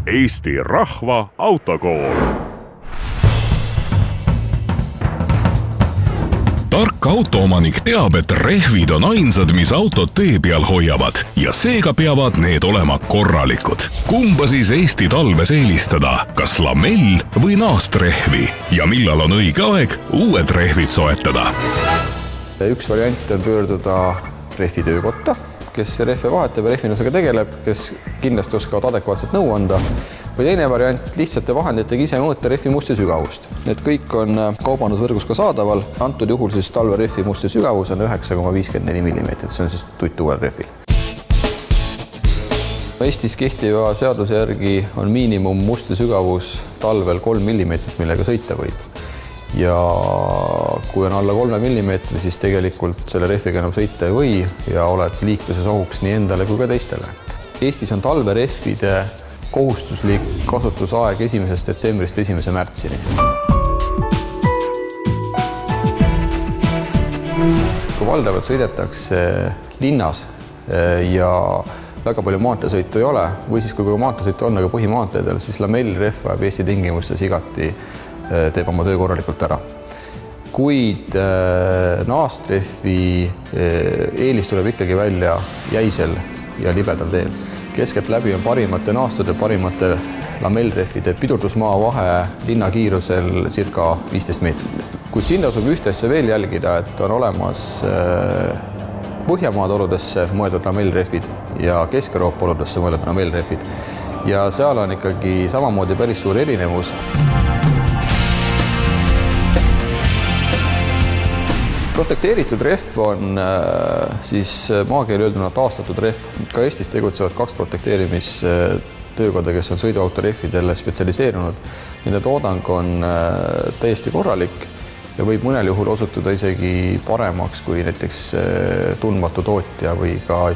Eesti Rahva Autokool. Tark autoomanik teab, et rehvid on ainsad, mis autot tee peal hoiavad ja seega peavad need olema korralikud. Kumba siis Eesti talves eelistada, kas lamell või naastrehvi ja millal on õige aeg uued rehvid soetada? Üks variant on pöörduda rehvi töökotta, kes rehve vahetab ja rehvinusega tegeleb, kes kindlasti oskavad adekvaatselt nõu anda. Või teine variant, lihtsate vahenditega ise mõõta rehvi musti sügavust. Need kõik on kaubandusvõrgus ka saadaval. Antud juhul siis talve rehvi musti sügavus on 9,54 mm. See on siis tuttuuel rehvil. Eestis kehtiva seaduse järgi on miinimum musti sügavus talvel 3 mm, millega sõita võib. Ja kui on alla 3 mm, siis tegelikult selle rehviga enam sõita ei või ja oled liikluses ohuks nii endale kui ka teistele. Eestis on talverehvide kohustuslik kasutusaeg 1. detsembrist 1. märtsini. Kui valdavalt sõidetakse linnas ja väga palju maanteesõitu ei ole, või siis kui maanteesõitu on aga põhimaanteedel, siis lamellrehv ajab Eesti tingimustes igati teeb oma töö korralikult ära. Kuid naastrehvi eelis tuleb ikkagi välja jäisel ja libedal teel. Keskelt läbi on parimate naastude, parimate lamellrehvide pidurdusmaa vahe linnakiirusel circa 15 meetrit. Kuid siin tasub ühte asja veel jälgida, et on olemas Põhjamaade oludesse mõeldud lamellrehvid ja Kesk-Euroopa oludesse mõeldud lamellrehvid. Ja seal on ikkagi samamoodi päris suur erinevus. Protekteeritud rehv on siis maakeeli öelduna taastatud rehv. Ka Eestis tegutsevad 2 protekteerimistöökoda, kes on sõiduautorehvidele spetsialiseerunud. Nende toodang on täiesti korralik ja võib mõnel juhul osutuda isegi paremaks kui näiteks tundmatu tootja või ka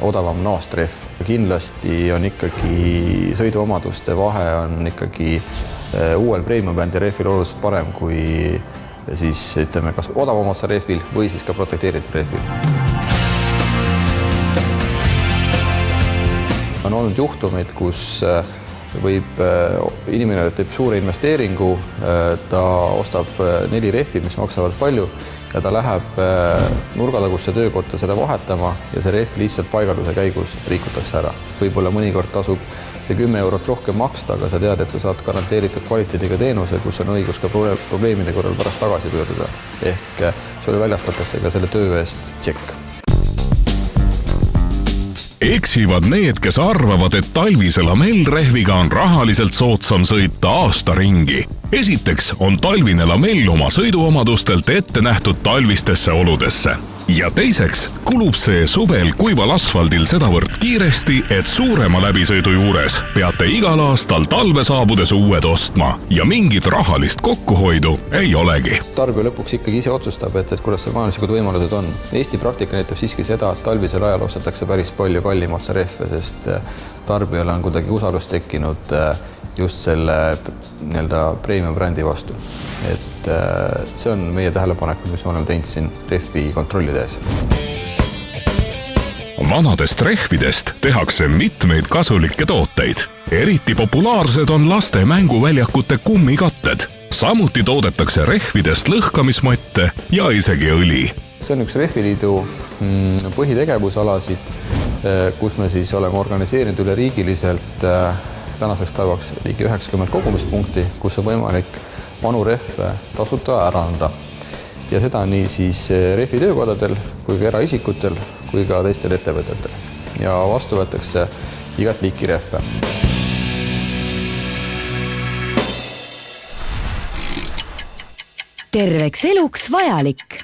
odavam naastrehv. Kindlasti on ikkagi sõiduomaduste vahe on ikkagi uuel premium-bändi rehvil oluliselt parem kui siis ütleme kas odavamatsa rehvil või siis ka protekteeritud rehvil. On olnud juhtumeid, kus võib inimene teeb suure investeeringu, ta ostab 4 rehvi, mis maksavad palju ja ta läheb nurgatagusse töökotta selle vahetama ja see rehv lihtsalt paigalduse käigus rikutakse ära. Võib-olla mõnikord tasub see 10 eurot rohkem maksta, aga sa tead, et sa saad garanteeritud kvaliteediga teenuse, kus on õigus ka probleemide korral pärast tagasi pöörduda. Ehk sulle väljastatakse ka selle töö eest tšekk. Eksivad need, kes arvavad, et talvise lamellrehviga on rahaliselt soodsam sõita aasta ringi. Esiteks on talvine lamell oma sõiduomadustelt ette nähtud talvistesse oludesse. Ja teiseks kulub see suvel kuival asfaldil sedavõrd kiiresti, et suurema läbisõidu juures peate igal aastal talve saabudes uued ostma ja mingit rahalist kokkuhoidu ei olegi. Tarbija lõpuks ikkagi ise otsustab, et kuidas see majanduslikud võimalused on. Eesti praktika näitab siiski seda, et talvisel ajal ostetakse päris palju kallimatsa rehve, sest tarbijale on kuidagi usaldus tekkinud just selle premium brändi vastu. Et see on meie tähelepanekud, mis me oleme teinud siin rehvi kontrollides. Vanadest rehvidest tehakse mitmeid kasulikke tooteid. Eriti populaarsed on laste mänguväljakute kummikatted. Samuti toodetakse rehvidest lõhkamismatte ja isegi õli. See on üks Rehviliidu põhitegevusalasid, kus me siis oleme organiseerinud üleriigiliselt tänaseks päevaks ligi 90 kogumispunkti, kus on võimalik vanu rehve tasuta ära anda. Ja seda nii siis rehvi töökodadel kui ka eraisikutel kui ka teistel ettevõtetel. Ja vastu võetakse igat liiki rehve. Terveks eluks vajalik.